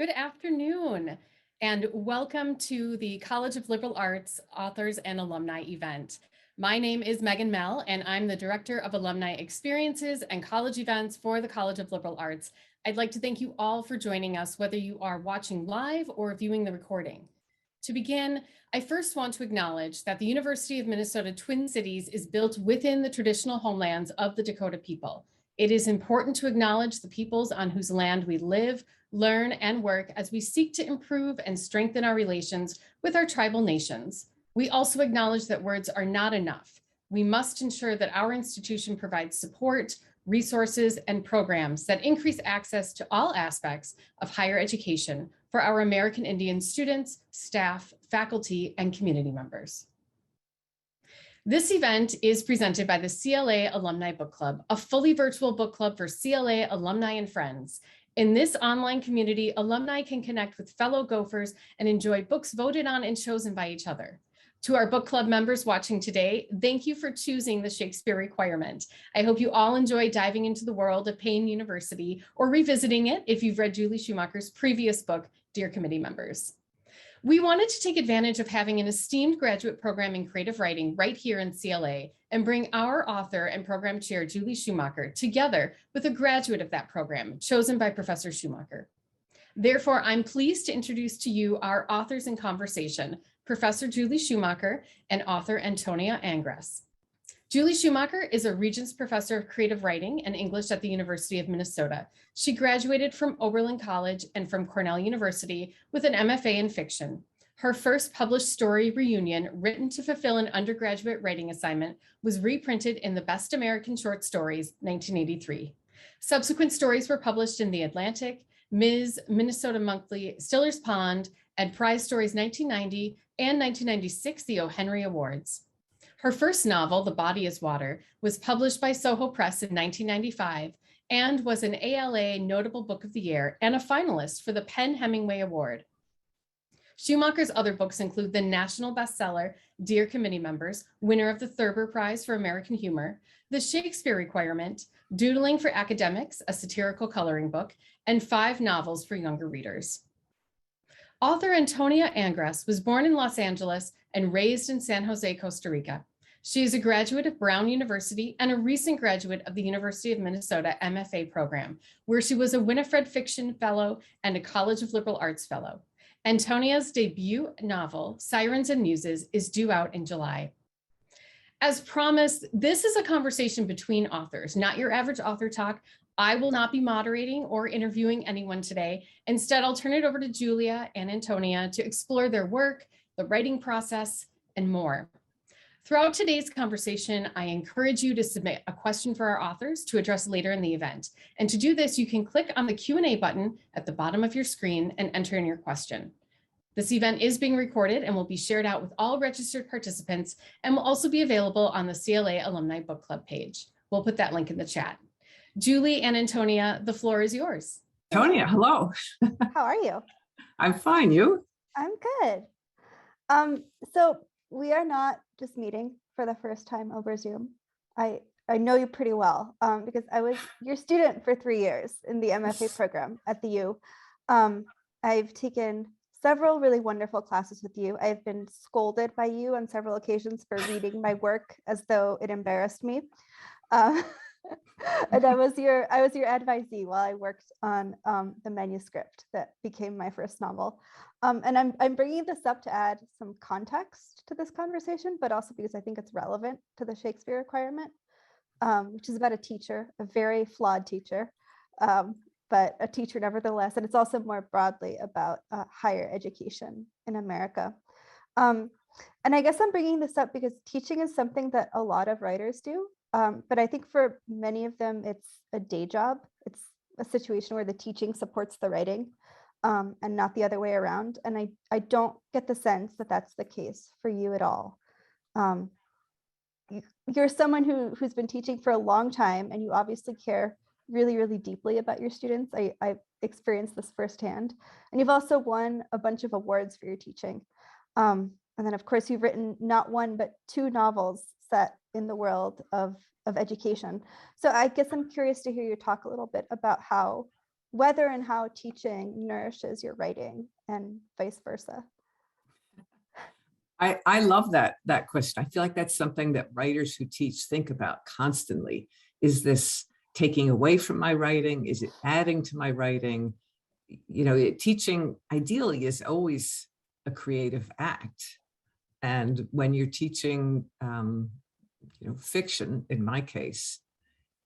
Good afternoon, and welcome to the College of Liberal Arts Authors and Alumni event. My name is Megan Mell, and I'm the Director of Alumni Experiences and College Events for the College of Liberal Arts. I'd like to thank you all for joining us, whether you are watching live or viewing the recording. To begin, I first want to acknowledge that the University of Minnesota Twin Cities is built within the traditional homelands of the Dakota people. It is important to acknowledge the peoples on whose land we live, learn, and work as we seek to improve and strengthen our relations with our tribal nations. We also acknowledge that words are not enough. We must ensure that our institution provides support, resources, and programs that increase access to all aspects of higher education for our American Indian students, staff, faculty, and community members. This event is presented by the CLA Alumni Book Club, a fully virtual book club for CLA alumni and friends. In this online community, alumni can connect with fellow Gophers and enjoy books voted on and chosen by each other. To our book club members watching today, thank you for choosing the Shakespeare Requirement. I hope you all enjoy diving into the world of Payne University or revisiting it if you've read Julie Schumacher's previous book, Dear Committee Members. We wanted to take advantage of having an esteemed graduate program in creative writing right here in CLA and bring our author and program chair, Julie Schumacher, together with a graduate of that program chosen by Professor Schumacher. Therefore, I'm pleased to introduce to you our authors in conversation, Professor Julie Schumacher and author Antonia Angress. Julie Schumacher is a Regents Professor of Creative Writing and English at the University of Minnesota. She graduated from Oberlin College and from Cornell University with an MFA in fiction. Her first published story, Reunion, written to fulfill an undergraduate writing assignment, was reprinted in the Best American Short Stories, 1983. Subsequent stories were published in The Atlantic, Ms., Minnesota Monthly, Stiller's Pond, and Prize Stories 1990 and 1996, the O. Henry Awards. Her first novel, The Body is Water, was published by Soho Press in 1995 and was an ALA Notable Book of the Year and a finalist for the PEN/Hemingway Award. Schumacher's other books include the national bestseller, Dear Committee Members, winner of the Thurber Prize for American Humor, The Shakespeare Requirement, Doodling for Academics, a satirical coloring book, and 5 novels for younger readers. Author Antonia Angress was born in Los Angeles and raised in San Jose, Costa Rica. She is a graduate of Brown University and a recent graduate of the University of Minnesota MFA program, where she was a Winifred Fiction Fellow and a College of Liberal Arts Fellow. Antonia's debut novel, Sirens Muses, is due out in July. As promised, this is a conversation between authors, not your average author talk. I will not be moderating or interviewing anyone today. Instead, I'll turn it over to Julia and Antonia to explore their work, the writing process, and more. Throughout today's conversation, I encourage you to submit a question for our authors to address later in the event. And to do this, you can click on the Q&A button at the bottom of your screen and enter in your question. This event is being recorded and will be shared out with all registered participants and will also be available on the CLA Alumni Book Club page. We'll put that link in the chat. Julie and Antonia, the floor is yours. Antonia, hello. How are you? I'm fine. You? I'm good. So we are not just meeting for the first time over Zoom. I know you pretty well because I was your student for 3 years in the MFA program at the U. I've taken several really wonderful classes with you. I've been scolded by you on several occasions for reading my work as though it embarrassed me. And I was your advisee while I worked on the manuscript that became my first novel. And I'm bringing this up to add some context to this conversation, but also because I think it's relevant to the Shakespeare Requirement, which is about a teacher, a very flawed teacher, but a teacher nevertheless. And it's also more broadly about higher education in America. And I guess I'm bringing this up because teaching is something that a lot of writers do. But I think for many of them, it's a day job. It's a situation where the teaching supports the writing and not the other way around. And I don't get the sense that that's the case for you at all. You're someone who's been teaching for a long time, and you obviously care really, really deeply about your students. I've experienced this firsthand. And you've also won a bunch of awards for your teaching. And then, of course, you've written not one, but 2 novels set in the world of education. So I guess I'm curious to hear you talk a little bit about how whether and how teaching nourishes your writing and vice versa. I love that question. I feel like that's something that writers who teach think about constantly. Is this taking away from my writing? Is it adding to my writing? Teaching ideally is always a creative act. And when you're teaching, fiction, in my case,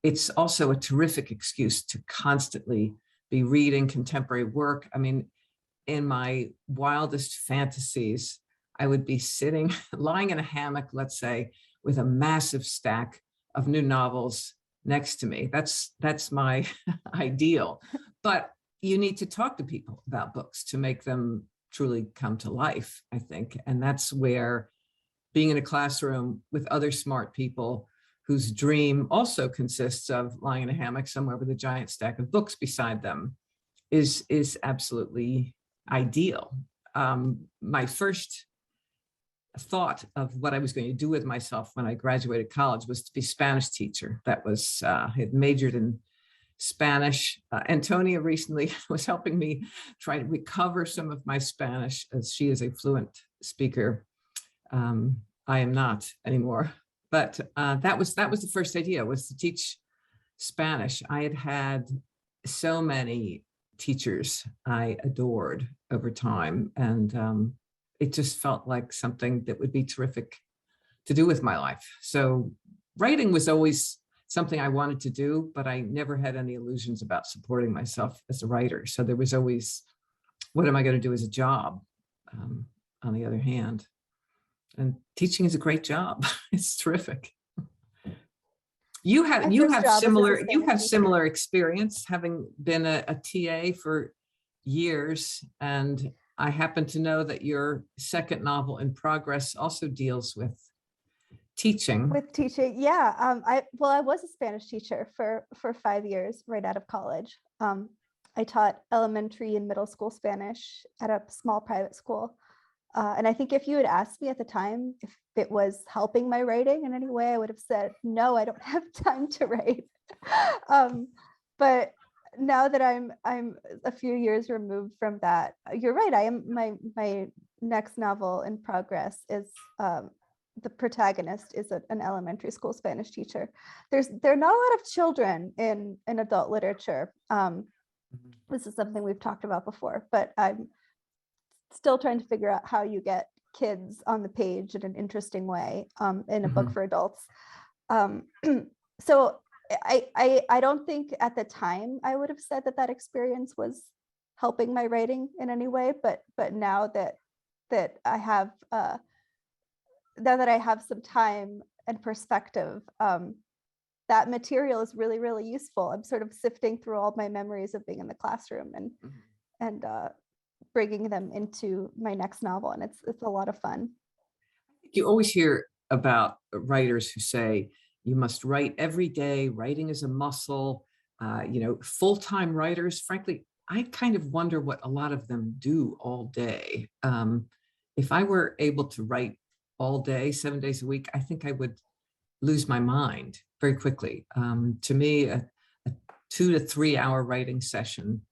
it's also a terrific excuse to constantly be reading contemporary work. I mean, in my wildest fantasies, I would be lying in a hammock, let's say, with a massive stack of new novels next to me. That's my ideal. But you need to talk to people about books to make them truly come to life, I think. And that's where being in a classroom with other smart people whose dream also consists of lying in a hammock somewhere with a giant stack of books beside them is absolutely ideal. My first thought of what I was going to do with myself when I graduated college was to be a Spanish teacher. That was, I had majored in Spanish. Antonia recently was helping me try to recover some of my Spanish, as she is a fluent speaker. I am not anymore. But that was the first idea, was to teach Spanish. I had so many teachers I adored over time, and it just felt like something that would be terrific to do with my life. So writing was always something I wanted to do, but I never had any illusions about supporting myself as a writer. So there was always, what am I going to do as a job? On the other hand, and teaching is a great job. It's terrific. You have similar experience, having been a TA for years, and I happen to know that your second novel, In Progress, also deals with teaching. Yeah. I was a Spanish teacher for 5 years right out of college. I taught elementary and middle school Spanish at a small private school. And I think if you had asked me at the time if it was helping my writing in any way, I would have said, no, I don't have time to write. But now that I'm a few years removed from that, you're right. I am my next novel, In Progress, is the protagonist is an elementary school Spanish teacher. There are not a lot of children in adult literature. This is something we've talked about before, but I'm still trying to figure out how you get kids on the page in an interesting way in a book for adults. So I don't think at the time I would have said that experience was helping my writing in any way, but now that I have now that I have some time and perspective, that material is really, really useful. I'm sort of sifting through all my memories of being in the classroom and bringing them into my next novel, and it's a lot of fun. You always hear about writers who say you must write every day. Writing is a muscle. Full-time writers. Frankly, I kind of wonder what a lot of them do all day. If I were able to write all day, 7 days a week, I think I would lose my mind very quickly. To me, a 2 to 3 hour writing session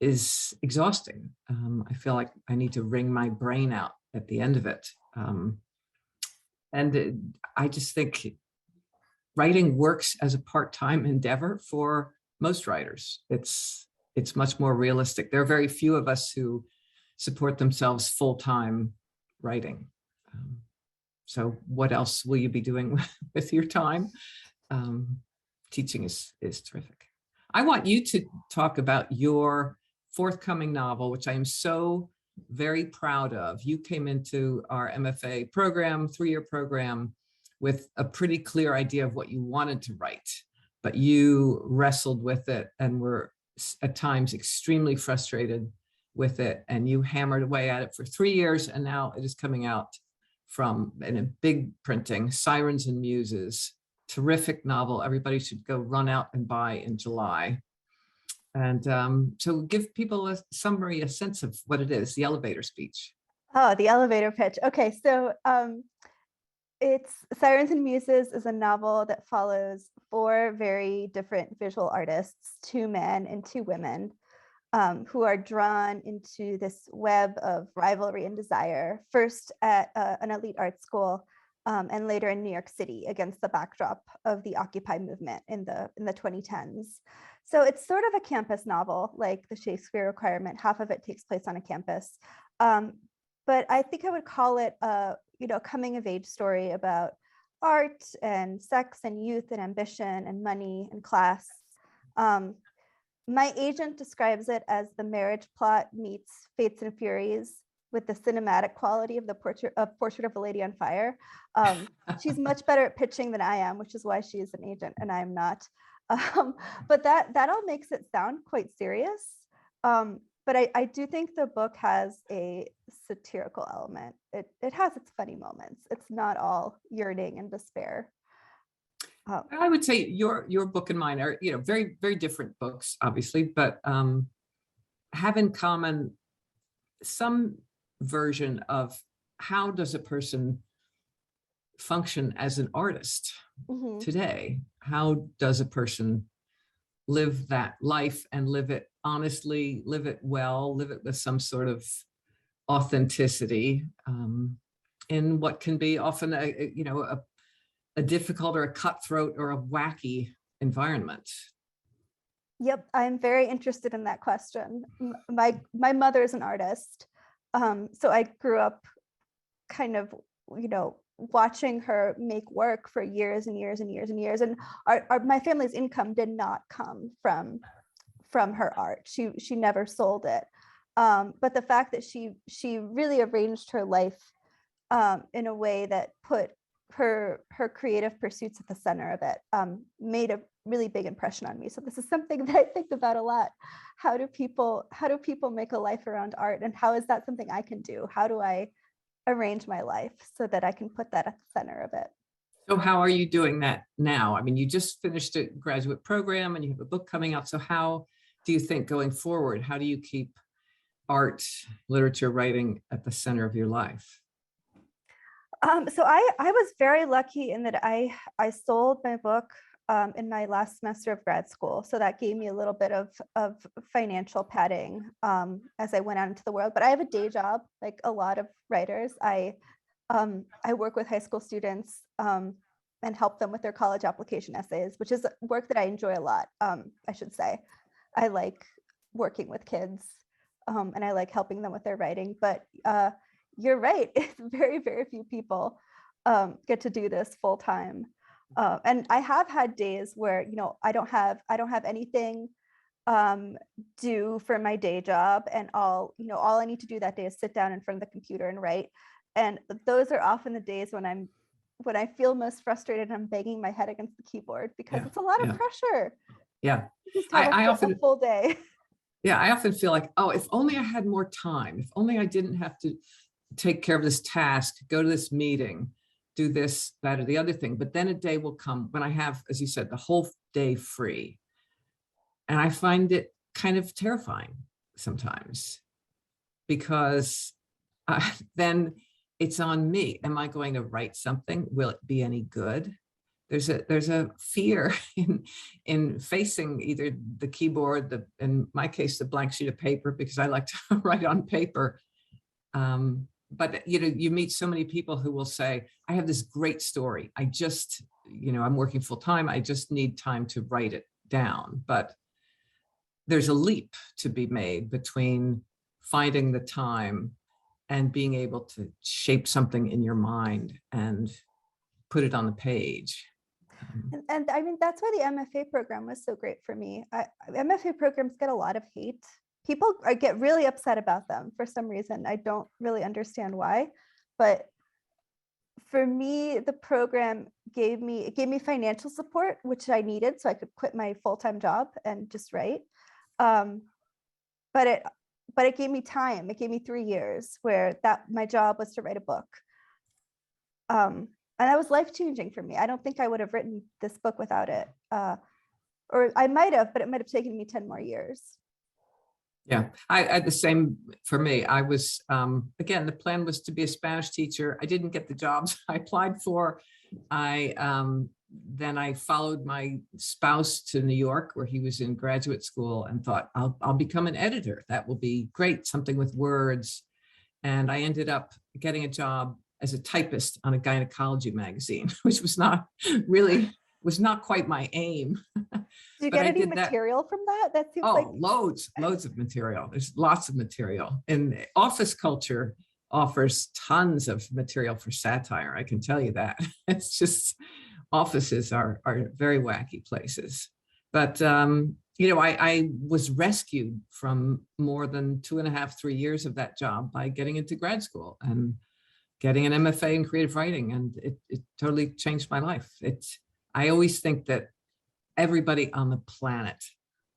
is exhausting. I feel like I need to wring my brain out at the end of it. I just think writing works as a part-time endeavor for most writers. It's much more realistic. There are very few of us who support themselves full-time writing. So what else will you be doing with your time? Teaching is terrific. I want you to talk about your forthcoming novel, which I am so very proud of. You came into our MFA program, 3-year program, with a pretty clear idea of what you wanted to write, but you wrestled with it and were at times extremely frustrated with it, and you hammered away at it for 3 years, and now it is coming out in a big printing, Sirens Muses, terrific novel. Everybody should go run out and buy in July. And so give people a summary, a sense of what it is, the elevator speech. Oh, the elevator pitch. Okay, so It's Sirens and Muses is a novel that follows four very different visual artists, two men and two women, who are drawn into this web of rivalry and desire, first at an elite art school, and later in New York City against the backdrop of the Occupy movement in the 2010s. So it's sort of a campus novel, like the Shakespeare Requirement. Half of it takes place on a campus. But I think I would call it a coming of age story about art and sex and youth and ambition and money and class. My agent describes it as the marriage plot meets Fates and Furies with the cinematic quality of the Portrait of a Lady on Fire. She's much better at pitching than I am, which is why she is an agent and I'm not. But that all makes it sound quite serious. But I do think the book has a satirical element. It has its funny moments. It's not all yearning and despair. I would say your book and mine are, very, very different books, obviously, but have in common some version of how does a person function as an artist today? How does a person live that life and live it honestly, live it well, live it with some sort of authenticity in what can be often a difficult or a cutthroat or a wacky environment? Yep, I'm very interested in that question. My mother is an artist, so I grew up kind of, watching her make work for years and years and years and years. And my family's income did not come from her art. She never sold it. But the fact that she really arranged her life in a way that put her creative pursuits at the center of it made a really big impression on me. So this is something that I think about a lot. How do people make a life around art, and how is that something I can do? How do I arrange my life so that I can put that at the center of it? So how are you doing that now? I mean, you just finished a graduate program and you have a book coming out. So how do you think going forward, how do you keep art, literature, writing at the center of your life? So I was very lucky in that I sold my book in my last semester of grad school. So that gave me a little bit of financial padding as I went out into the world. But I have a day job, like a lot of writers. I work with high school students and help them with their college application essays, which is work that I enjoy a lot, I should say. I like working with kids and I like helping them with their writing. But you're right, it's very, very few people get to do this full time. And I have had days where, I don't have anything due for my day job, and all I need to do that day is sit down in front of the computer and write. And those are often the days when I feel most frustrated and I'm banging my head against the keyboard because it's a lot of pressure. Yeah. I often a full day. Yeah, I often feel like, oh, if only I had more time, if only I didn't have to take care of this task, go to this meeting, do this, that, or the other thing. But then a day will come when I have, as you said, the whole day free. And I find it kind of terrifying sometimes because then it's on me. Am I going to write something? Will it be any good? There's a fear in facing either the keyboard, in my case, the blank sheet of paper, because I like to write on paper. But you meet so many people who will say, I have this great story. I just, I'm working full time. I just need time to write it down. But there's a leap to be made between finding the time and being able to shape something in your mind and put it on the page. And I mean, that's why the MFA program was so great for me. MFA programs get a lot of hate. People get really upset about them for some reason. I don't really understand why, but for me, the program gave me financial support, which I needed so I could quit my full-time job and just write. But it gave me time. It gave me 3 years where my job was to write a book. And that was life-changing for me. I don't think I would have written this book without it. Or I might have, but it might have taken me 10 more years. Yeah, I the same for me. I was, again, the plan was to be a Spanish teacher. I didn't get the jobs I applied for. Then I followed my spouse to New York, where he was in graduate school, and thought, I'll become an editor. That will be great, something with words. And I ended up getting a job as a typist on a gynecology magazine, which was not quite my aim. Did you But get I any did that. material from that? That seems Oh, like loads of material. There's lots of material. And office culture offers tons of material for satire. I can tell you that. It's just, offices are very wacky places. But I was rescued from more than 2.5, 3 years of that job by getting into grad school and getting an MFA in creative writing. And it totally changed my life. I always think that everybody on the planet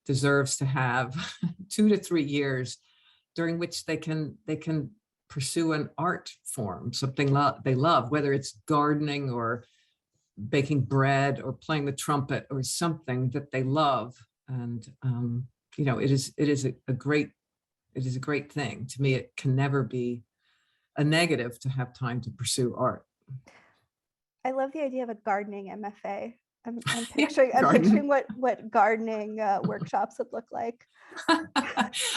deserves to have 2 to 3 years during which they can pursue an art form, something they love, whether it's gardening or baking bread or playing the trumpet or something that they love. And it is a great thing. To me, it can never be a negative to have time to pursue art. I love the idea of a gardening MFA. I'm Yeah, picturing what gardening workshops would look like.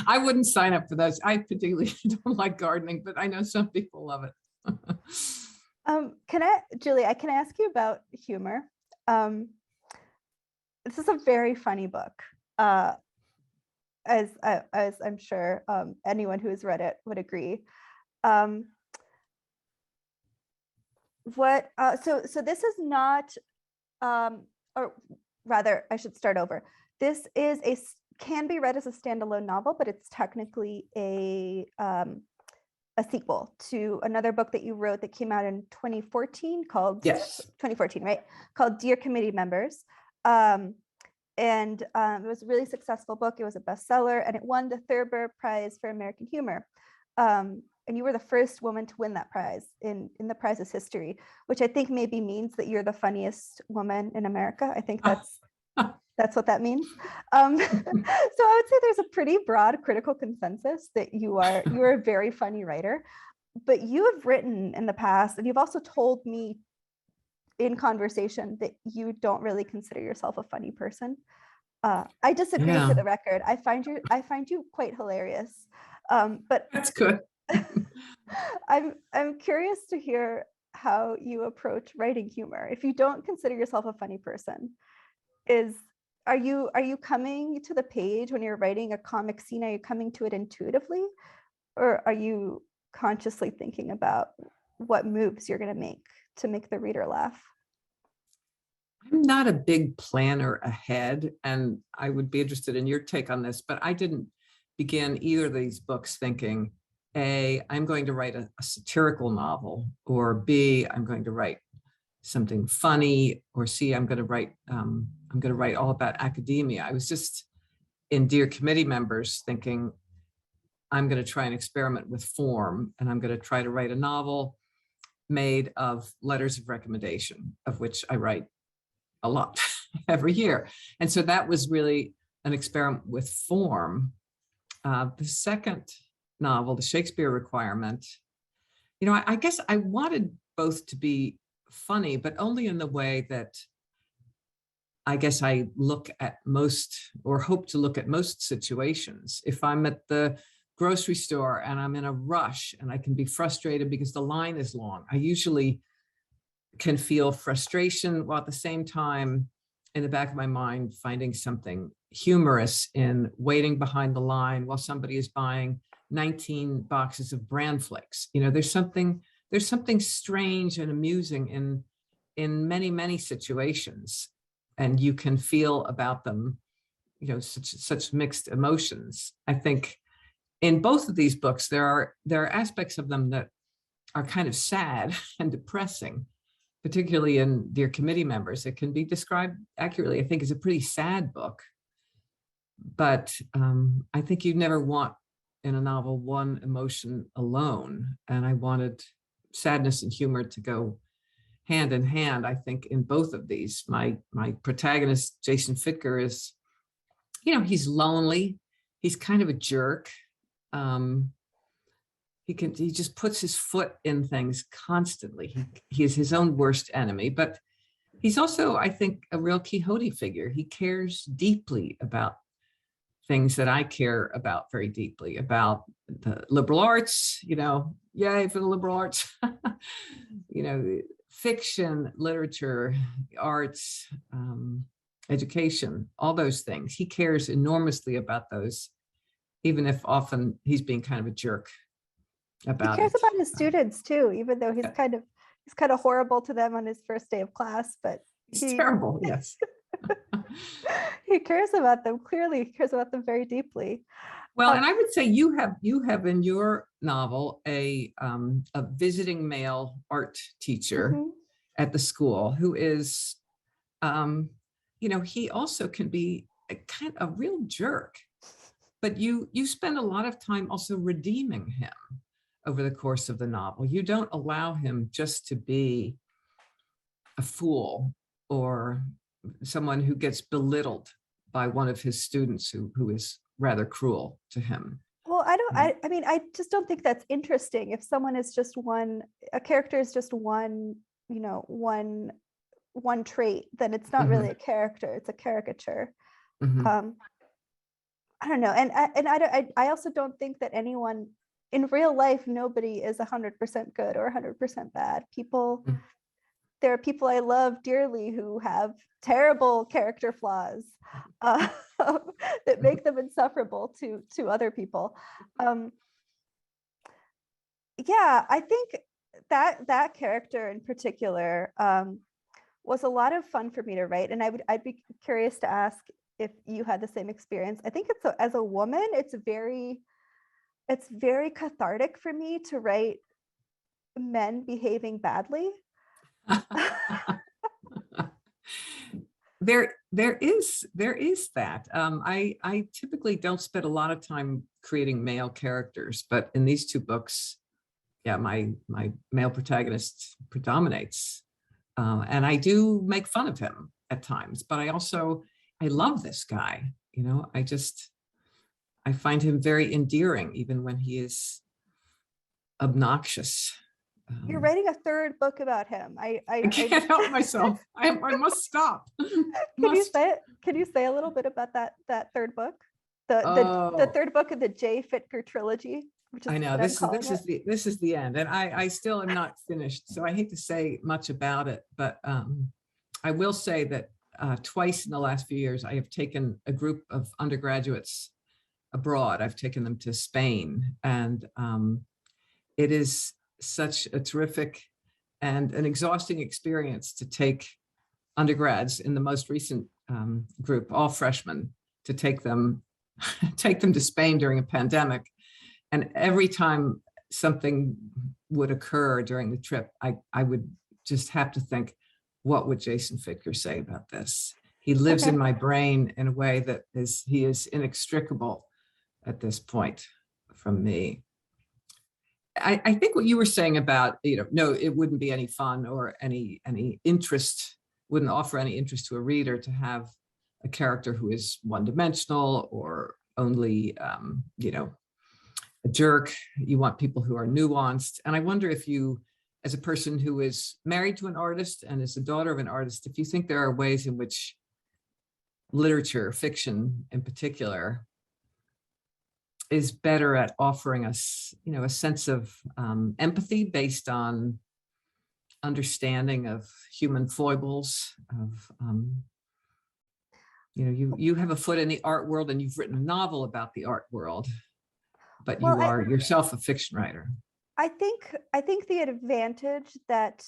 I wouldn't sign up for those. I particularly don't like gardening, but I know some people love it. Julie, can I ask you about humor? This is a very funny book, as I'm sure anyone who has read it would agree. So this is not, or rather, I should start over. This can be read as a standalone novel, but it's technically a sequel to another book that you wrote that came out in 2014 called 2014, right? Called Dear Committee Members. And it was a really successful book. It was a bestseller, and it won the Thurber Prize for American Humor. And you were the first woman to win that prize in the prize's history, which I think maybe means that you're the funniest woman in America. I think that's what that means. So I would say there's a pretty broad critical consensus that you are a very funny writer. But you have written in the past, and you've also told me in conversation that you don't really consider yourself a funny person. I disagree, for the record. I find you quite hilarious. But that's good. I'm curious to hear how you approach writing humor. If you don't consider yourself a funny person, are you coming to the page when you're writing a comic scene? Are you coming to it intuitively, or are you consciously thinking about what moves you're going to make the reader laugh? I'm not a big planner ahead, and I would be interested in your take on this, but I didn't begin either of these books thinking, A, I'm going to write a satirical novel, or B, I'm going to write something funny, or C, I'm going to write all about academia. I was just in Dear Committee Members thinking, I'm going to try and experiment with form, and I'm going to try to write a novel made of letters of recommendation, of which I write a lot every year. And so that was really an experiment with form. The second novel, The Shakespeare Requirement, I guess I wanted both to be funny, but only in the way that I guess I look at most, or hope to look at most situations. If I'm at the grocery store and I'm in a rush and I can be frustrated because the line is long, I usually can feel frustration while at the same time in the back of my mind finding something humorous in waiting behind the line while somebody is buying 19 boxes of bran flakes. There's something strange and amusing in many situations, and you can feel about them such mixed emotions. I think in both of these books there are aspects of them that are kind of sad and depressing. Particularly in Dear Committee Members, it can be described accurately, I think, as a pretty sad book. But I think you never want in a novel one emotion alone. And I wanted sadness and humor to go hand in hand, I think, in both of these. My protagonist, Jason Fitker, is, he's lonely. he's kind of a jerk. He just puts his foot in things constantly. He is his own worst enemy, but he's also, I think, a real Quixote figure. He cares deeply about things that I care about very deeply, about the liberal arts, yay for the liberal arts, fiction, literature, arts, education, all those things. He cares enormously about those, even if often he's being kind of a jerk about He cares it. about his students too, even though he's kind of horrible to them on his first day of class, but It's terrible, yes. he cares about them. Clearly, he cares about them very deeply. Well, and I would say you have in your novel a visiting male art teacher at the school who is, he also can be a real jerk, but you spend a lot of time also redeeming him over the course of the novel. You don't allow him just to be a fool or someone who gets belittled by one of his students who is rather cruel to him. Well, I just don't think that's interesting. If someone is just a character is just one trait, then it's not really a character, it's a caricature. I don't know. And I also don't think that anyone in real life, nobody is 100% good or 100% bad. There are people I love dearly who have terrible character flaws that make them insufferable to other people. Yeah, I think that character in particular was a lot of fun for me to write, and I'd be curious to ask if you had the same experience. I think as a woman, it's very cathartic for me to write men behaving badly. There is that. I typically don't spend a lot of time creating male characters, but in these two books, yeah, my male protagonist predominates, and I do make fun of him at times. But I love this guy. I find him very endearing, even when he is obnoxious. You're writing a third book about him. I can't help myself. I must stop. Can you say a little bit about that third book? The third book of the J. Fittger trilogy, which is I know this is the end, and I still am not finished, so I hate to say much about it, but I will say that twice in the last few years I have taken a group of undergraduates abroad. I've taken them to Spain, and it is such a terrific and an exhausting experience to take undergrads in the most recent group, all freshmen, to take them to Spain during a pandemic. And every time something would occur during the trip, I would just have to think, what would Jason Fittger say about this? He lives in my brain in a way that he is inextricable at this point from me. I think what you were saying about, no, it wouldn't be any fun or any interest, wouldn't offer any interest to a reader to have a character who is one-dimensional or only, a jerk. You want people who are nuanced. And I wonder if you, as a person who is married to an artist and is the daughter of an artist, if you think there are ways in which literature, fiction in particular, is better at offering us, a sense of empathy based on understanding of human foibles. You have a foot in the art world, and you've written a novel about the art world, but you are yourself a fiction writer. I think the advantage that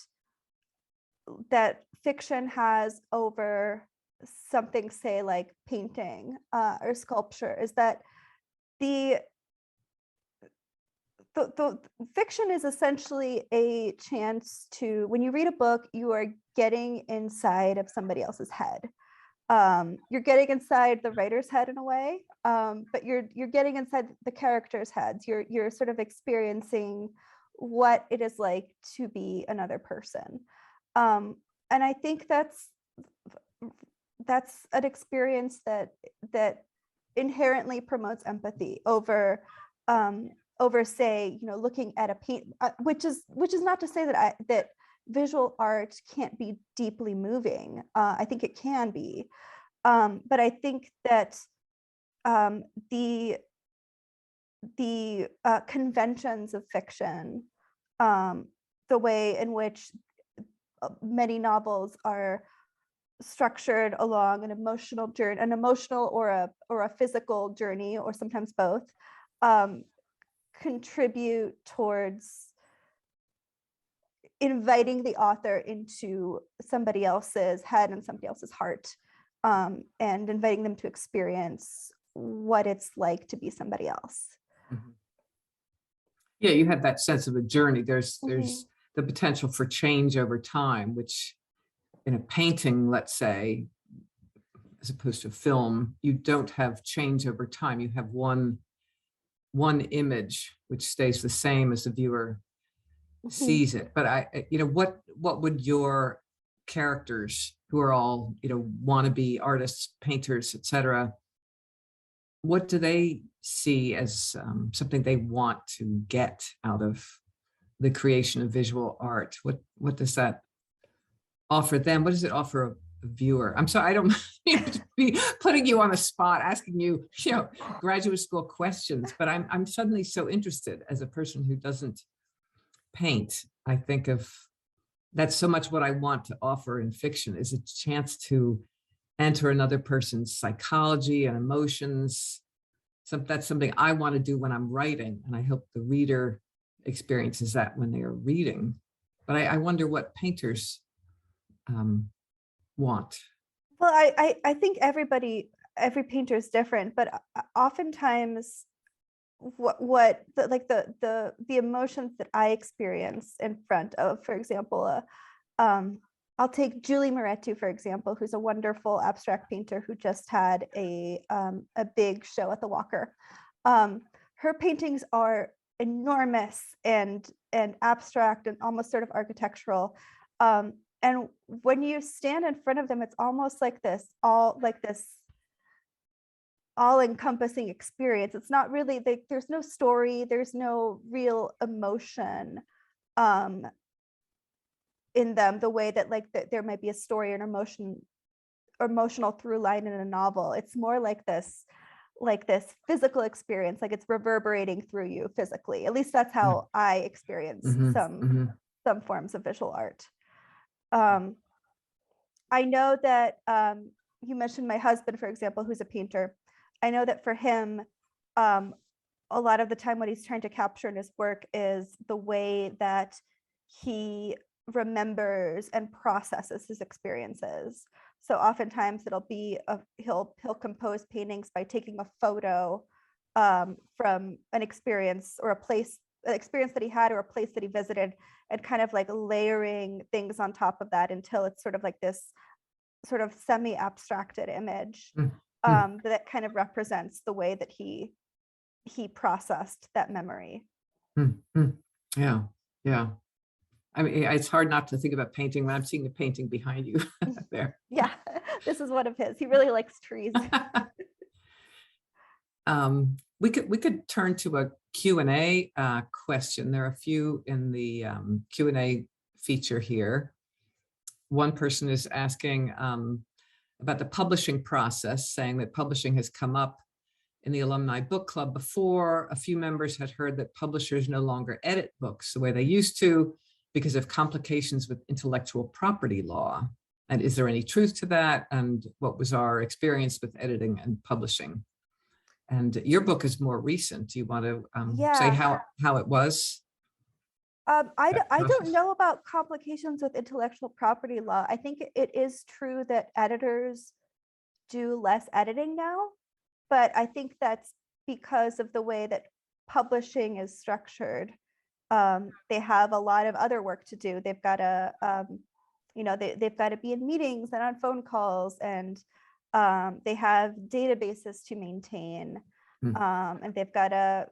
fiction has over something, say, like painting or sculpture, is that the fiction is essentially a chance to, when you read a book, you are getting inside of somebody else's head. You're getting inside the writer's head in a way, but you're getting inside the characters' heads. You're sort of experiencing what it is like to be another person, and I think that's an experience that inherently promotes empathy over say, you know, looking at a paint, which is not to say that that visual art can't be deeply moving. I think it can be, but I think that the conventions of fiction, the way in which many novels are structured along an emotional journey, an emotional or a physical journey, or sometimes both, contribute towards inviting the author into somebody else's head and somebody else's heart, and inviting them to experience what it's like to be somebody else. Mm-hmm. Yeah, you have that sense of a journey. There's the potential for change over time, which in a painting, let's say, as opposed to film, you don't have change over time. You have one image which stays the same as the viewer sees it. But what would your characters, who are all, wannabe artists, painters, etc., what do they see as something they want to get out of the creation of visual art? What does that offer them? What does it offer a viewer? I'm sorry, I don't mean to be putting you on the spot, asking you, graduate school questions, but I'm suddenly so interested as a person who doesn't paint. I think of that's so much what I want to offer in fiction, is a chance to enter another person's psychology and emotions. So that's something I want to do when I'm writing, and I hope the reader experiences that when they are reading. But I wonder what painters want. Well, I think every painter is different, but oftentimes the emotions that I experience in front of, for example, I'll take Julie Moretti, for example, who's a wonderful abstract painter who just had a big show at the Walker. Her paintings are enormous and abstract and almost sort of architectural. And when you stand in front of them, it's almost like this all-encompassing experience. It's not really, there's no story, there's no real emotion in them, the way that there might be a story or an emotional through line in a novel. It's more like this physical experience, like it's reverberating through you physically. At least that's how I experience some forms of visual art. I know that you mentioned my husband, for example, who's a painter. I know that for him, a lot of the time what he's trying to capture in his work is the way that he remembers and processes his experiences. So oftentimes it'll be he'll compose paintings by taking a photo from an experience or an experience that he had or a place that he visited, and kind of like layering things on top of that until it's sort of like this sort of semi-abstracted image that kind of represents the way that he processed that memory. Yeah. I mean, it's hard not to think about painting when I'm seeing the painting behind you there. Yeah, this is one of his. He really likes trees. We could turn to a Q&A question. There are a few in the Q&A feature here. One person is asking about the publishing process, saying that publishing has come up in the Alumni Book Club before. A few members had heard that publishers no longer edit books the way they used to because of complications with intellectual property law. And is there any truth to that? And what was our experience with editing and publishing? And your book is more recent. Do you want to say how it was? I don't know about complications with intellectual property law. I think it is true that editors do less editing now, but I think that's because of the way that publishing is structured. They have a lot of other work to do. They've got to, they've got to be in meetings and on phone calls, and they have databases to maintain, and they've got to,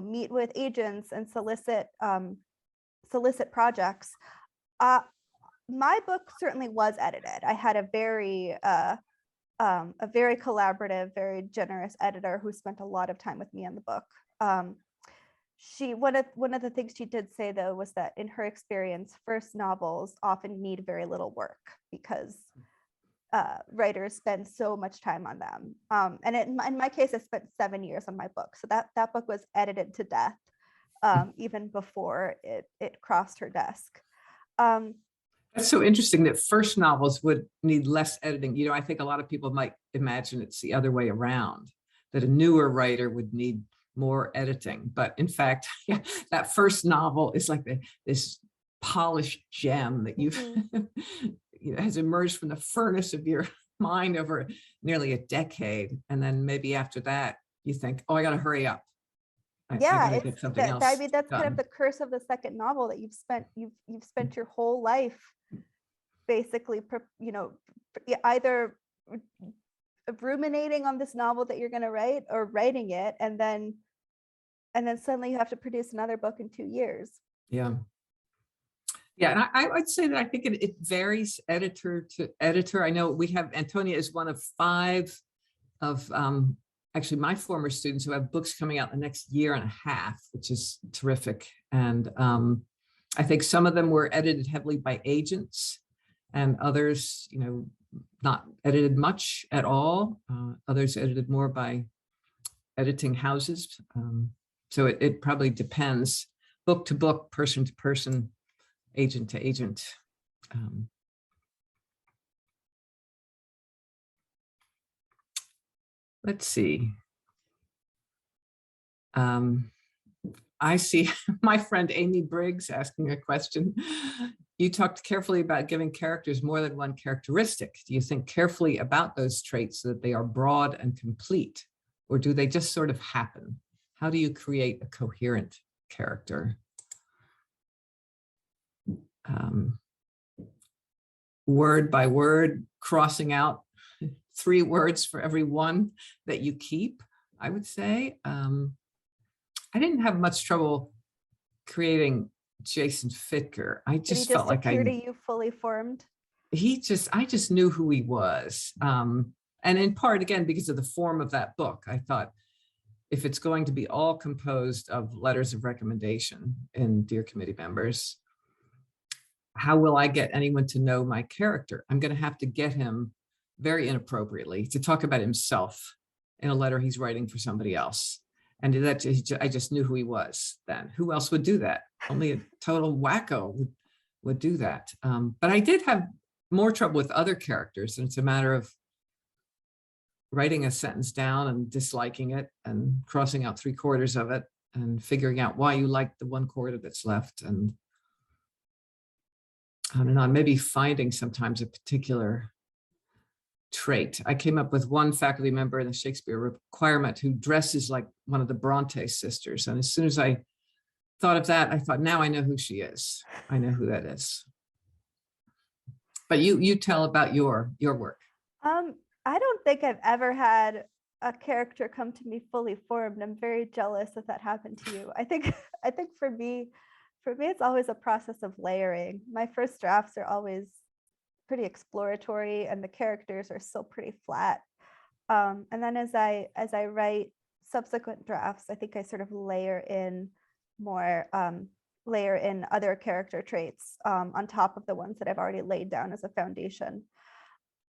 meet with agents and solicit projects. My book certainly was edited. I had a very a very collaborative, very generous editor who spent a lot of time with me on the book. One of the things she did say, though, was that in her experience, first novels often need very little work because writers spend so much time on them. And in my case, I spent 7 years on my book. So that book was edited to death even before it crossed her desk. That's so interesting that first novels would need less editing. You know, I think a lot of people might imagine it's the other way around, that a newer writer would need more editing. But in fact, yeah, that first novel is like this polished gem that you've you know, has emerged from the furnace of your mind over nearly a decade. And then maybe after that, you think, oh, I got to hurry up. I gotta get something else I mean, that's done. kind of the curse of the second novel, that you've spent your whole life basically, you know, either ruminating on this novel that you're going to write or writing it, and then suddenly you have to produce another book in 2 years. Yeah. Yeah, and I would say that I think it varies editor to editor. I know we have, Antonia is one of 5 of actually my former students who have books coming out in the next year and a half, which is terrific. And I think some of them were edited heavily by agents, and others, you know, not edited much at all. Others edited more by editing houses. So it probably depends, book to book, person to person, agent to agent. Let's see. I see my friend Amy Briggs asking a question. You talked carefully about giving characters more than one characteristic. Do you think carefully about those traits so that they are broad and complete, or do they just sort of happen? How do you create a coherent character? Word by word, crossing out 3 words for every one that you keep, I would say. I didn't have much trouble creating Jason Fitker. I just felt like appear to you fully formed? I just knew who he was. And in part, again, because of the form of that book, I thought, if it's going to be all composed of letters of recommendation in Dear Committee Members, how will I get anyone to know my character? I'm going to have to get him very inappropriately to talk about himself in a letter he's writing for somebody else. And that I just knew who he was then. Who else would do that? Only a total wacko would do that. But I did have more trouble with other characters, and it's a matter of writing a sentence down and disliking it and crossing out 3/4 of it and figuring out why you like the 1/4 that's left, and on and on. Maybe finding sometimes a particular trait. I came up with one faculty member in the Shakespeare Requirement who dresses like one of the Bronte sisters. And as soon as I thought of that, I thought, now I know who she is. I know who that is. But you tell about your work. I don't think I've ever had a character come to me fully formed. I'm very jealous if that happened to you. I think for me, it's always a process of layering. My first drafts are always pretty exploratory, and the characters are still pretty flat. And then as I write subsequent drafts, I think I sort of layer in other character traits on top of the ones that I've already laid down as a foundation.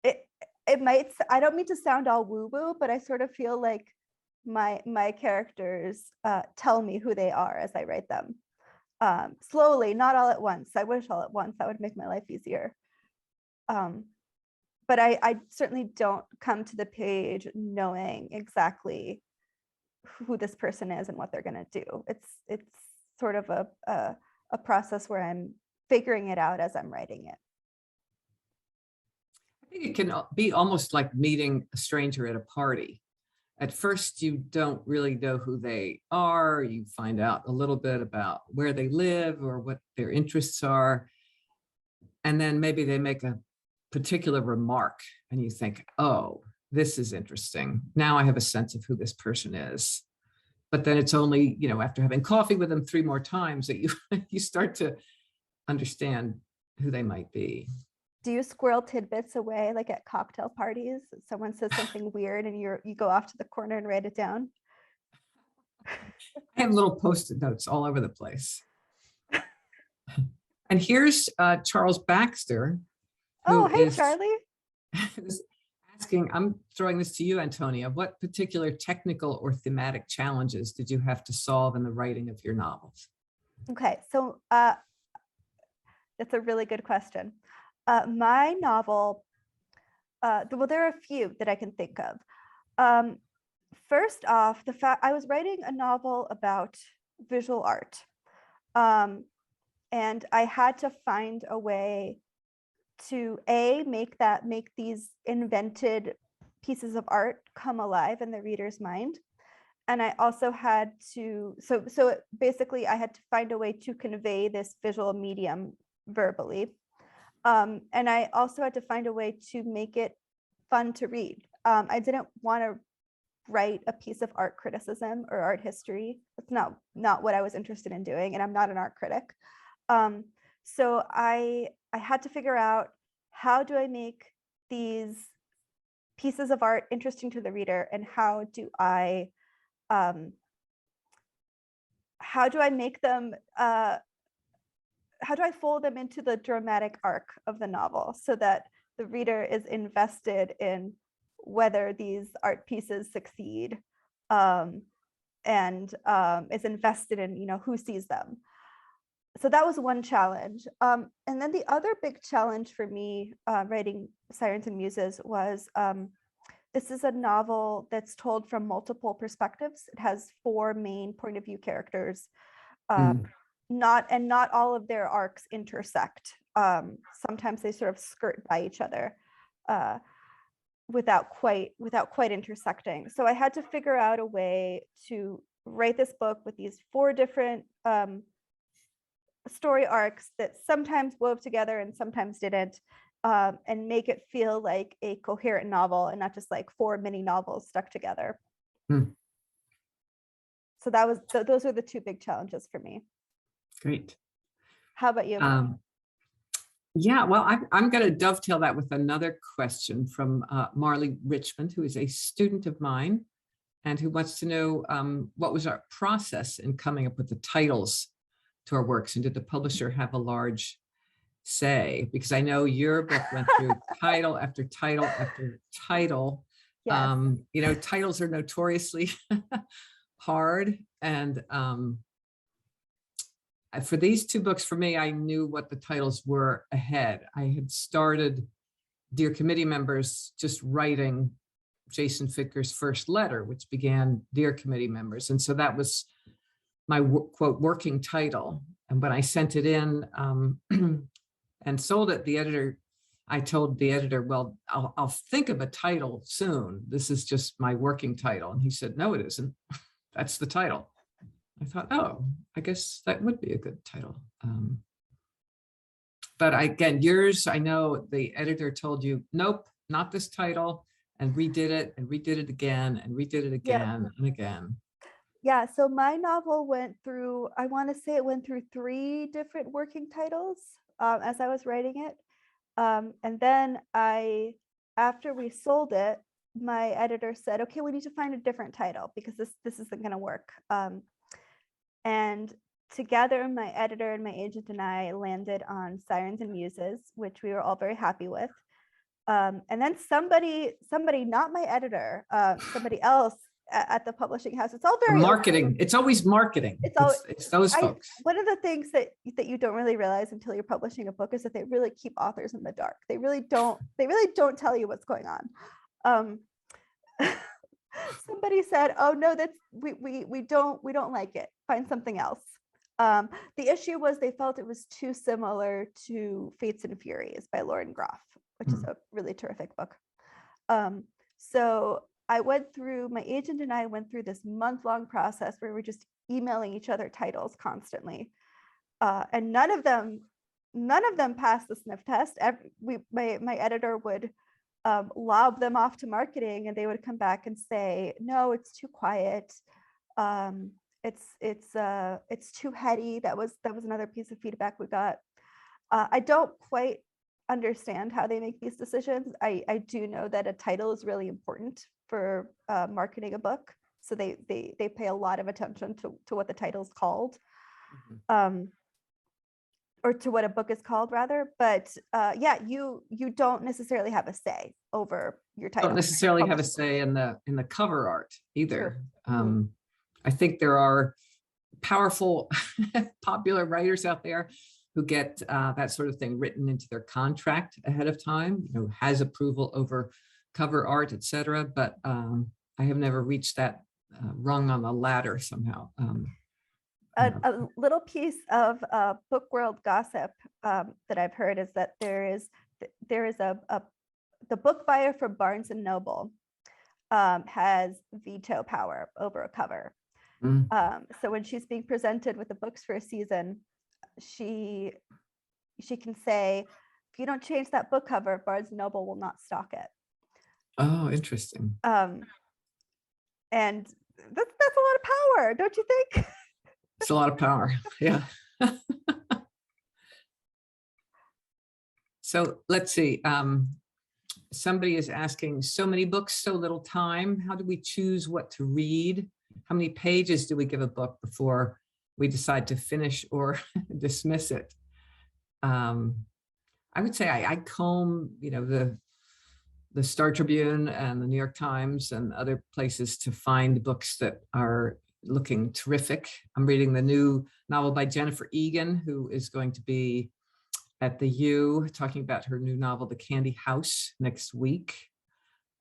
It might, I don't mean to sound all woo-woo, but I sort of feel like my characters tell me who they are as I write them. Slowly, not all at once. I wish all at once. That would make my life easier. But I certainly don't come to the page knowing exactly who this person is and what they're going to do. It's sort of a process where I'm figuring it out as I'm writing it. I think it can be almost like meeting a stranger at a party. At first, you don't really know who they are. You find out a little bit about where they live or what their interests are. And then maybe they make a particular remark and you think, oh, this is interesting. Now I have a sense of who this person is. But then it's only, you know, after having coffee with them 3 more times that you start to understand who they might be. Do you squirrel tidbits away, like at cocktail parties? Someone says something weird and you go off to the corner and write it down? I have little Post-it notes all over the place. And here's Charles Baxter, Oh, who hey, is Charlie. is asking, I'm throwing this to you, Antonia, what particular technical or thematic challenges did you have to solve in the writing of your novels? Okay, so that's a really good question. My novel, well, there are a few that I can think of. First off, the fact I was writing a novel about visual art, and I had to find a way to make these invented pieces of art come alive in the reader's mind. And I also had to, so basically I had to find a way to convey this visual medium verbally. And I also had to find a way to make it fun to read. I didn't want to write a piece of art criticism or art history. That's not what I was interested in doing, and I'm not an art critic. So I had to figure out, how do I make these pieces of art interesting to the reader, and how do I make them, how do I fold them into the dramatic arc of the novel so that the reader is invested in whether these art pieces succeed, and is invested in, who sees them. So that was one challenge. And then the other big challenge for me writing Sirens and Muses was, this is a novel that's told from multiple perspectives. It has 4 main point of view characters. Not all of their arcs intersect. Sometimes they sort of skirt by each other without quite intersecting. So I had to figure out a way to write this book with these 4 different story arcs that sometimes wove together and sometimes didn't, and make it feel like a coherent novel and not just like 4 mini novels stuck together. So those are the 2 big challenges for me. Great. How about you? Yeah, well, I'm going to dovetail that with another question from Marley Richmond, who is a student of mine and who wants to know what was our process in coming up with the titles to our works, and did the publisher have a large say? Because I know your book went through title after title after title. Yes. Titles are notoriously hard, and for these 2 books, for me, I knew what the titles were ahead. I had started Dear Committee Members just writing Jason Fitker's first letter, which began Dear Committee Members. And so that was my quote working title. And when I sent it in and sold it, I told the editor, well, I'll think of a title soon. This is just my working title. And he said, no, it isn't. That's the title. I thought, oh, I guess that would be a good title. But again, yours, I know the editor told you, nope, not this title, and redid it and redid it again and redid it again and again. Yeah, so my novel went through, I want to say it went through 3 different working titles as I was writing it. And then after we sold it, my editor said, okay, we need to find a different title because this isn't going to work. And together, my editor and my agent and I landed on Sirens and Muses, which we were all very happy with. And then somebody, not my editor, somebody else at the publishing house. It's all very marketing. It's always marketing. It's those folks. One of the things that you don't really realize until you're publishing a book is that they really keep authors in the dark. They really don't tell you what's going on. Somebody said, oh no, we don't like it. Find something else. The issue was they felt it was too similar to Fates and Furies by Lauren Groff, which is a really terrific book. So my agent and I went through this month-long process where we're just emailing each other titles constantly. And none of them passed the sniff test. My editor would lob them off to marketing, and they would come back and say, no, it's too quiet. It's too heady. That was another piece of feedback we got. I don't quite understand how they make these decisions. I do know that a title is really important for marketing a book. So they pay a lot of attention to what the title is called, or to what a book is called rather. But yeah, you don't necessarily have a say over your title. Don't necessarily have a say in the cover art either. I think there are powerful, popular writers out there who get that sort of thing written into their contract ahead of time, has approval over cover art, etc. But I have never reached that rung on the ladder somehow. A little piece of book world gossip that I've heard is that there is the book buyer for Barnes and Noble has veto power over a cover. So when she's being presented with the books for a season, she can say, if you don't change that book cover, Barnes and Noble will not stock it. Oh, interesting. And that's a lot of power, don't you think? It's a lot of power. Yeah. So let's see. Somebody is asking, so many books, so little time. How do we choose what to read? How many pages do we give a book before we decide to finish or dismiss it? I would say I comb, the Star Tribune and the New York Times and other places to find books that are looking terrific. I'm reading the new novel by Jennifer Egan, who is going to be at the U talking about her new novel, The Candy House, next week.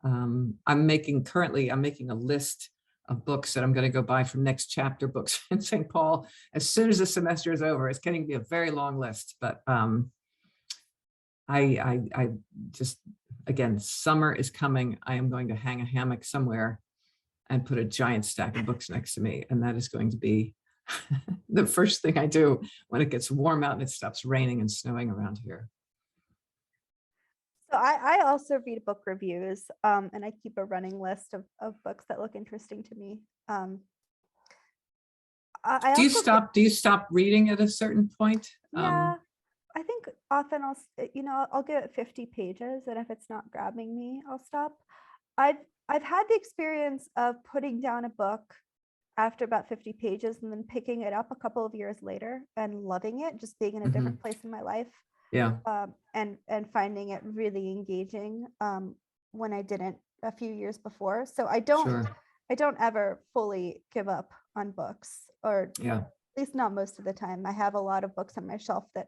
I'm making a list of books that I'm going to go buy from Next Chapter Books in St. Paul as soon as the semester is over. It's getting to be a very long list, but I just, again, summer is coming. I am going to hang a hammock somewhere and put a giant stack of books next to me. And that is going to be the first thing I do when it gets warm out and it stops raining and snowing around here. So I also read book reviews, and I keep a running list of books that look interesting to me. Do you stop reading at a certain point? Yeah, I think often I'll give it 50 pages, and if it's not grabbing me, I'll stop. I've had the experience of putting down a book after about 50 pages and then picking it up a couple of years later and loving it, just being in a different place in my life. Yeah. And finding it really engaging when I didn't a few years before. So I don't ever fully give up on books, or at least not most of the time. I have a lot of books on my shelf that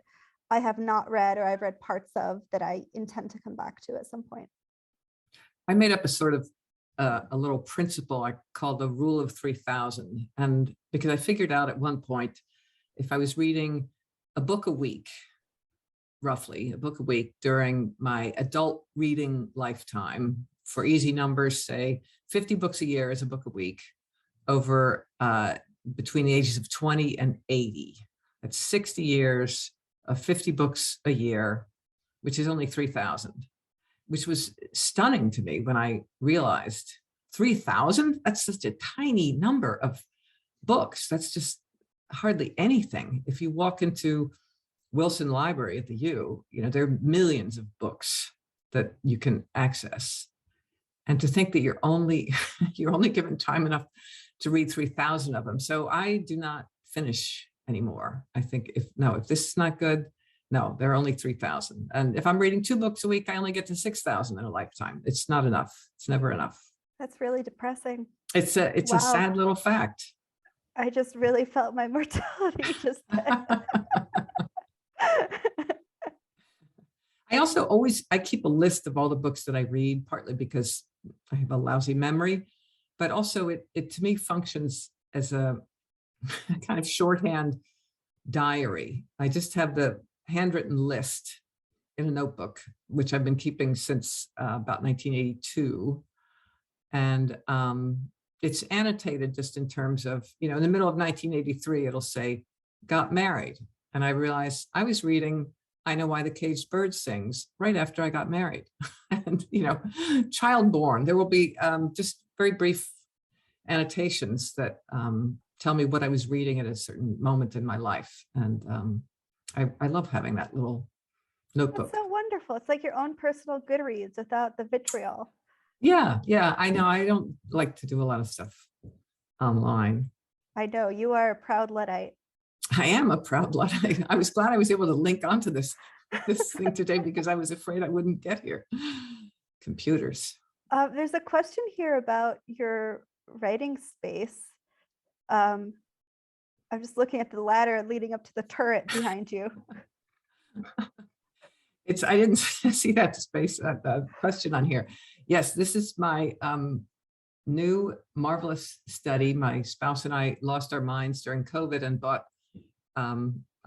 I have not read, or I've read parts of, that I intend to come back to at some point. I made up a sort of a little principle I called the rule of 3,000. And because I figured out at one point, if I was reading a book a week, roughly a book a week during my adult reading lifetime, for easy numbers, say 50 books a year is a book a week over between the ages of 20 and 80. That's 60 years of 50 books a year, which is only 3,000. Which was stunning to me when I realized 3,000, that's just a tiny number of books. That's just hardly anything. If you walk into Wilson Library at the U, there are millions of books that you can access. And to think that you're only given time enough to read 3,000 of them. So I do not finish anymore. I think if this is not good, no, there are only 3,000. And if I'm reading 2 books a week, I only get to 6,000 in a lifetime. It's not enough. It's never enough. That's really depressing. It's a sad little fact. I just really felt my mortality just then. I keep a list of all the books that I read, partly because I have a lousy memory, but also it to me functions as a kind of shorthand diary. I just have the handwritten list in a notebook, which I've been keeping since about 1982. And it's annotated just in terms of, in the middle of 1983, it'll say, got married. And I realized I was reading I Know Why the Caged Bird Sings right after I got married. And, child born. There will be just very brief annotations that tell me what I was reading at a certain moment in my life. And I love having that little That's notebook. so wonderful. It's like your own personal Goodreads without the vitriol. Yeah, I know. I don't like to do a lot of stuff online. I know you are a proud Luddite. I am a proud Luddite. I was glad I was able to link onto this thing today because I was afraid I wouldn't get here. Computers. There's a question here about your writing space. I'm just looking at the ladder leading up to the turret behind you. I didn't see that space question on here. Yes, this is my new marvelous study. My spouse and I lost our minds during COVID and bought a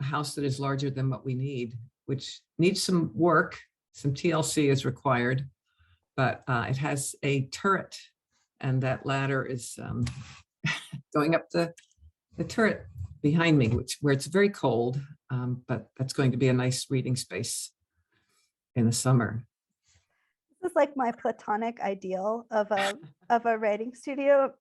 house that is larger than what we need, which needs some work. Some TLC is required, but it has a turret, and that ladder is going up the turret behind me, where it's very cold, but that's going to be a nice reading space in the summer. This is like my platonic ideal of a writing studio.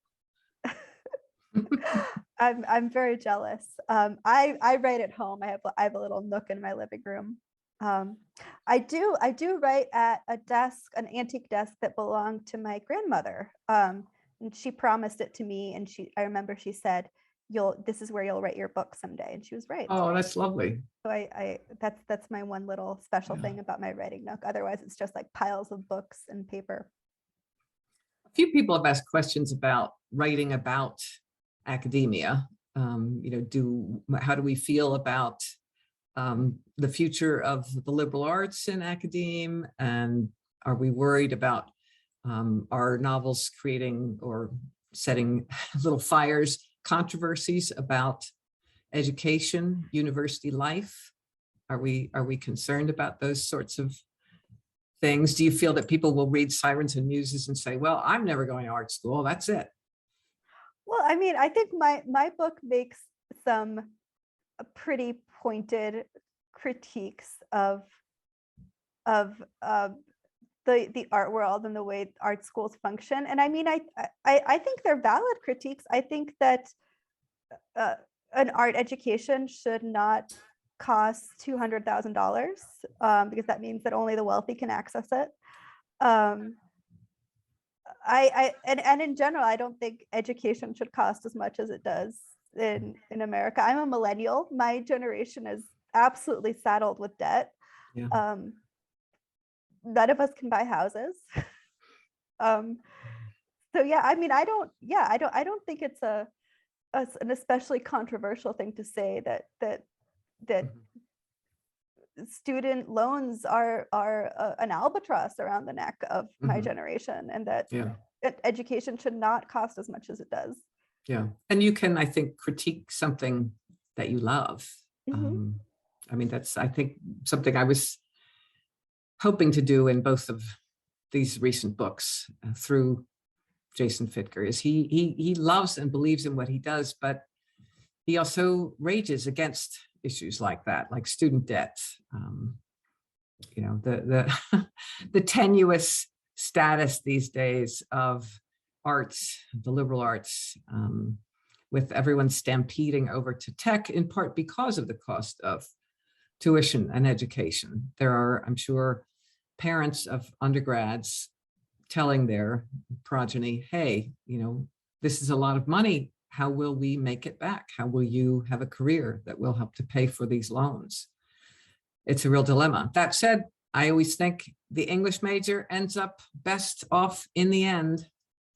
I'm very jealous. I write at home. I have a little nook in my living room. I do write at a desk, an antique desk that belonged to my grandmother. And she promised it to me, and I remember she said, this is where you'll write your book someday, and she was right. Oh, that's lovely. So that's my one little special thing about my writing nook. Otherwise, it's just like piles of books and paper. A few people have asked questions about writing about academia. How do we feel about the future of the liberal arts in academia, and are we worried about our novels creating or setting little fires, controversies about education, university life? Are we concerned about those sorts of things? Do you feel that people will read Sirens and Muses and say, well, I'm never going to art school, that's it? Well, I mean, I think my book makes some pretty pointed critiques of the art world and the way art schools function. And I mean, I think they're valid critiques. I think that an art education should not cost $200,000 because that means that only the wealthy can access it. And in general, I don't think education should cost as much as it does in America. I'm a millennial. My generation is absolutely saddled with debt. Yeah. None of us can buy houses. So yeah, I mean, I don't think it's an especially controversial thing to say that student loans are an albatross around the neck of my generation, and that education should not cost as much as it does. Yeah, and you can, I think, critique something that you love. I mean, that's, I think, something I was hoping to do in both of these recent books through Jason Fitker. Is he loves and believes in what he does, but he also rages against issues like that, like student debt. The tenuous status these days of arts, the liberal arts, with everyone stampeding over to tech, in part because of the cost of tuition and education. There are, I'm sure, parents of undergrads telling their progeny, hey, this is a lot of money. How will we make it back? How will you have a career that will help to pay for these loans? It's a real dilemma. That said, I always think the English major ends up best off in the end.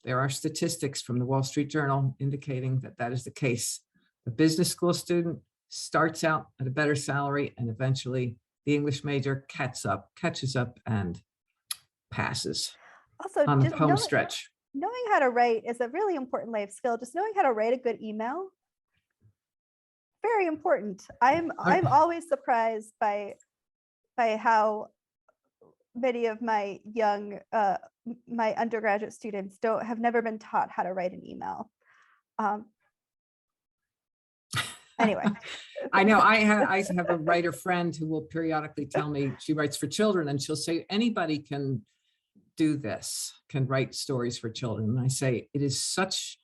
There are statistics from the Wall Street Journal indicating that that is the case. The business school student starts out at a better salary, and eventually the English major catches up and passes Also, on the just home stretch. Knowing how to write is a really important life skill. Just knowing how to write a good email, very important. I'm always surprised by how many of my young my undergraduate students have never been taught how to write an email. Anyway, I know I have a writer friend who will periodically tell me she writes for children, and she'll say anybody can do this, can write stories for children. And I say it is such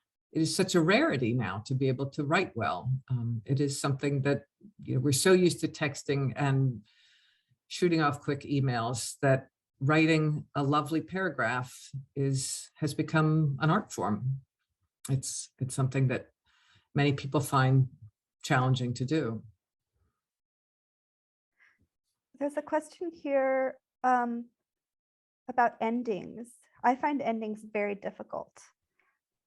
a rarity now to be able to write well. It is something that we're so used to texting and shooting off quick emails, that writing a lovely paragraph has become an art form. It's something that many people find challenging to do. There's a question here about endings. I find endings very difficult.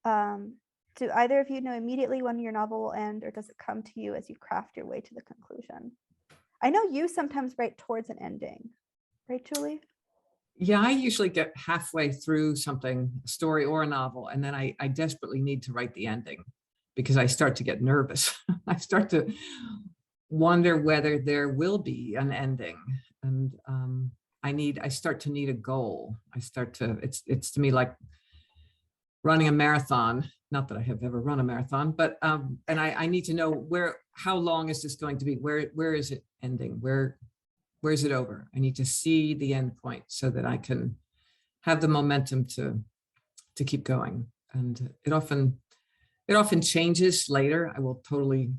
Do either of you know immediately when your novel will end, or does it come to you as you craft your way to the conclusion? I know you sometimes write towards an ending, right, Julie? Yeah, I usually get halfway through something, a story or a novel, and then I desperately need to write the ending because I start to get nervous. I start to wonder whether there will be an ending. And I start to need a goal. It's to me like running a marathon. Not that I have ever run a marathon, but and I need to know how long is this going to be? Where is it ending? Where is it over? I need to see the end point so that I can have the momentum to keep going. And it often changes later. I will totally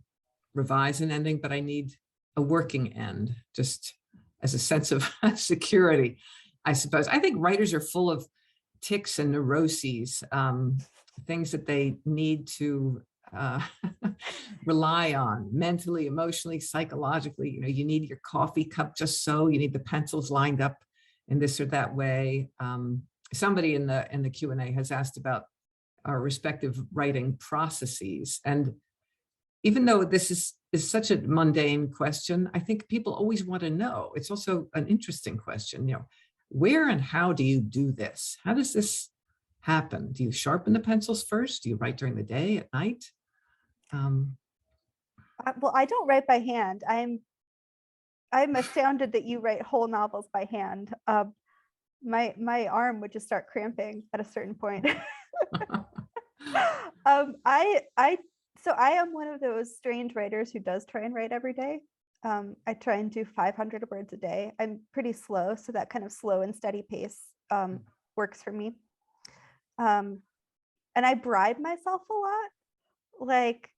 revise an ending, but I need a working end just as a sense of security, I suppose. I think writers are full of tics and neuroses, things that they need to rely on mentally, emotionally, psychologically. You need your coffee cup just so, you need the pencils lined up in this or that way. Somebody in the Q&A has asked about our respective writing processes. And even though this is such a mundane question, I think people always want to know. It's also an interesting question, where and how do you do this? How does this happen? Do you sharpen the pencils first? Do you write during the day, at night? Well, I don't write by hand. I'm astounded that you write whole novels by hand. My arm would just start cramping at a certain point. So I am one of those strange writers who does try and write every day. I try and do 500 words a day. I'm pretty slow, so that kind of slow and steady pace works for me. And I bribe myself a lot. Like,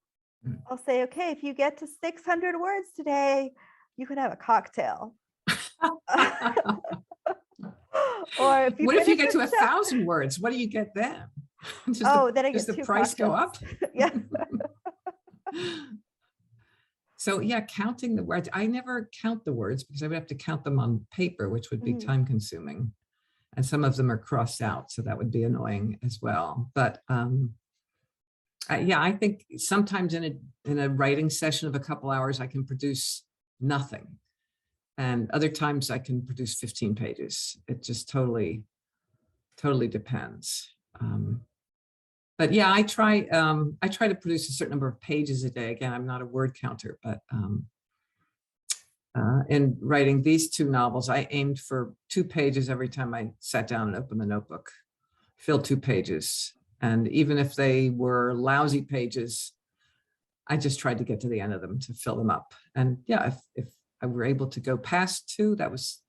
I'll say, okay, if you get to 600 words today, you can have a cocktail. Or if you what if you get to 1,000 words? What do you get then? Then I get the 2 price cocktails. go up? Yeah. So yeah, counting the words. I never count the words because I would have to count them on paper, which would be time consuming. And some of them are crossed out, so that would be annoying as well. But I think sometimes in a writing session of a couple hours, I can produce nothing. And other times I can produce 15 pages. It just totally depends. But yeah, I try to produce a certain number of pages a day. Again, I'm not a word counter, but in writing these 2 novels, I aimed for 2 pages every time I sat down and opened the notebook, filled 2 pages. And even if they were lousy pages, I just tried to get to the end of them to fill them up. And yeah, if I were able to go past 2, that was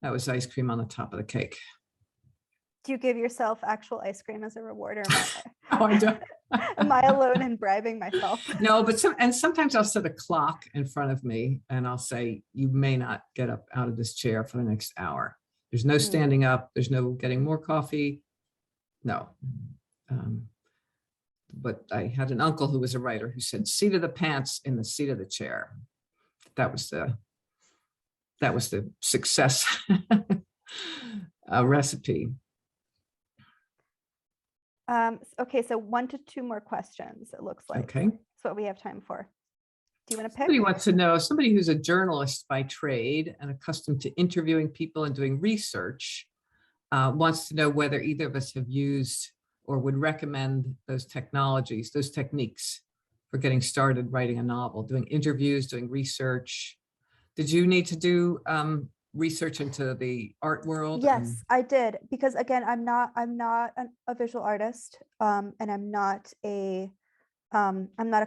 ice cream on the top of the cake. Do you give yourself actual ice cream as a reward, or Oh, I don't. am I alone in bribing myself? No, but sometimes I'll set a clock in front of me and I'll say, you may not get up out of this chair for the next hour. There's no standing up. There's no getting more coffee. No. But I had an uncle who was a writer who said, seat of the pants in the seat of the chair. That was the success recipe. Okay, so 1 to 2 more questions, it looks like. Okay. That's what we have time for. Do you want to pick? Somebody wants to know, somebody who's a journalist by trade and accustomed to interviewing people and doing research, wants to know whether either of us have used or would recommend those technologies, those techniques for getting started writing a novel, doing interviews, doing research. Did you need to do research into the art world? Yes, I did, because again, I'm not a visual artist, and I'm not a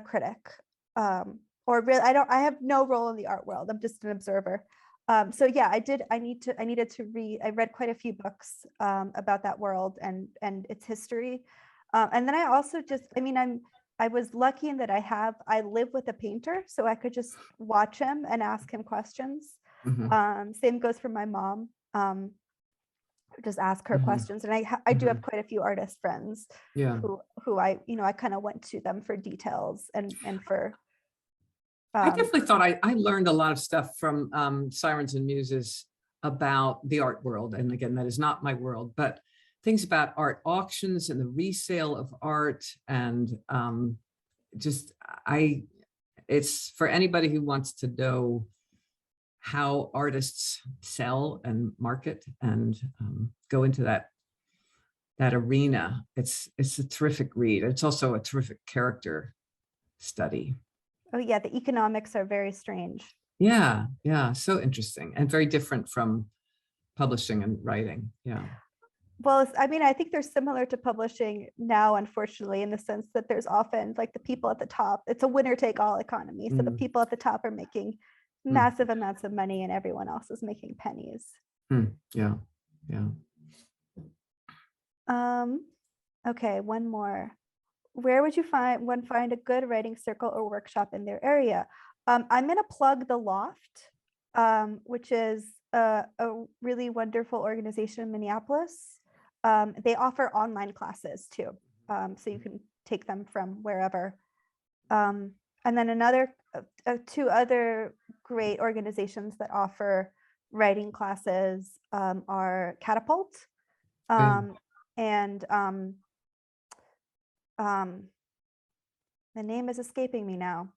critic, or really, I have no role in the art world. I'm just an observer. So yeah, I needed to read. I read quite a few books about that world and its history, and then I also I was lucky in that I live with a painter, so I could just watch him and ask him questions. Mhm. Same goes for my mom. Just ask her Mhm. questions. And I do have Mhm. quite a few artist friends Yeah. who I, I kind of went to them for details and for I definitely thought I learned a lot of stuff from Sirens and Muses about the art world. And again, that is not my world, but things about art auctions and the resale of art. And just, it's for anybody who wants to know how artists sell and market and go into that arena. It's a terrific read. It's also a terrific character study. oh yeah, the economics are very strange. Yeah, yeah, so interesting and very different from publishing and writing. Yeah. Well, I mean, I think they're similar to publishing now, unfortunately, in the sense that there's often like the people at the top, it's a winner take all economy. So the Mm, people at the top are making mm, massive amounts of money and everyone else is making pennies. yeah, yeah. Okay, one more. Where would you find a good writing circle or workshop in their area? I'm going to plug the Loft, which is a really wonderful organization in Minneapolis. They offer online classes too, so you can take them from wherever. And then two other great organizations that offer writing classes are Catapult Okay. and the name is escaping me now.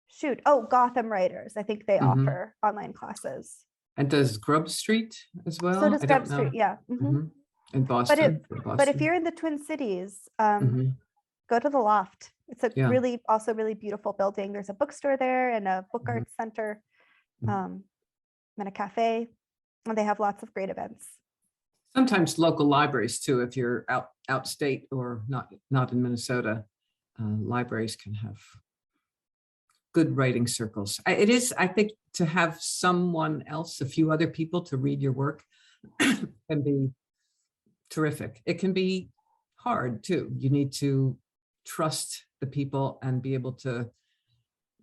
Shoot, oh, Gotham Writers. I think they Mhm. offer online classes. And does Grub Street as So well? does I Grub don't Street, know. yeah. In But Boston, it, for but if Boston. you're in the Twin Cities, Mhm. go to the Loft. It's a Yeah. also really beautiful building. There's a bookstore there and a book Mhm. arts center, Mhm. and a cafe, and they have lots of great events. Sometimes local libraries too, if you're outstate or not in Minnesota, libraries can have good writing circles. It is, I think, to have someone else, a few other people to read your work can be terrific. It can be hard too. You need to trust the people and be able to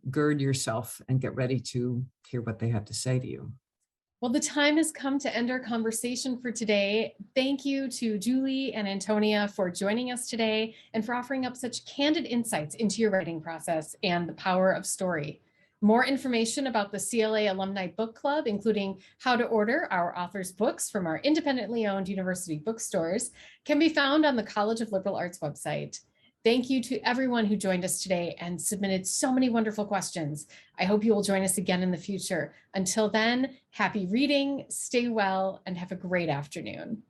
gird yourself and get ready to hear what they have to say to you. Well, the time has come to end our conversation for today. Thank you to Julie and Antonia for joining us today and for offering up such candid insights into your writing process and the power of story. More information about the CLA Alumni Book Club, including how to order our authors' books from our independently owned university bookstores, can be found on the College of Liberal Arts website. Thank you to everyone who joined us today and submitted so many wonderful questions. I hope you will join us again in the future. Until then, happy reading, stay well, and have a great afternoon.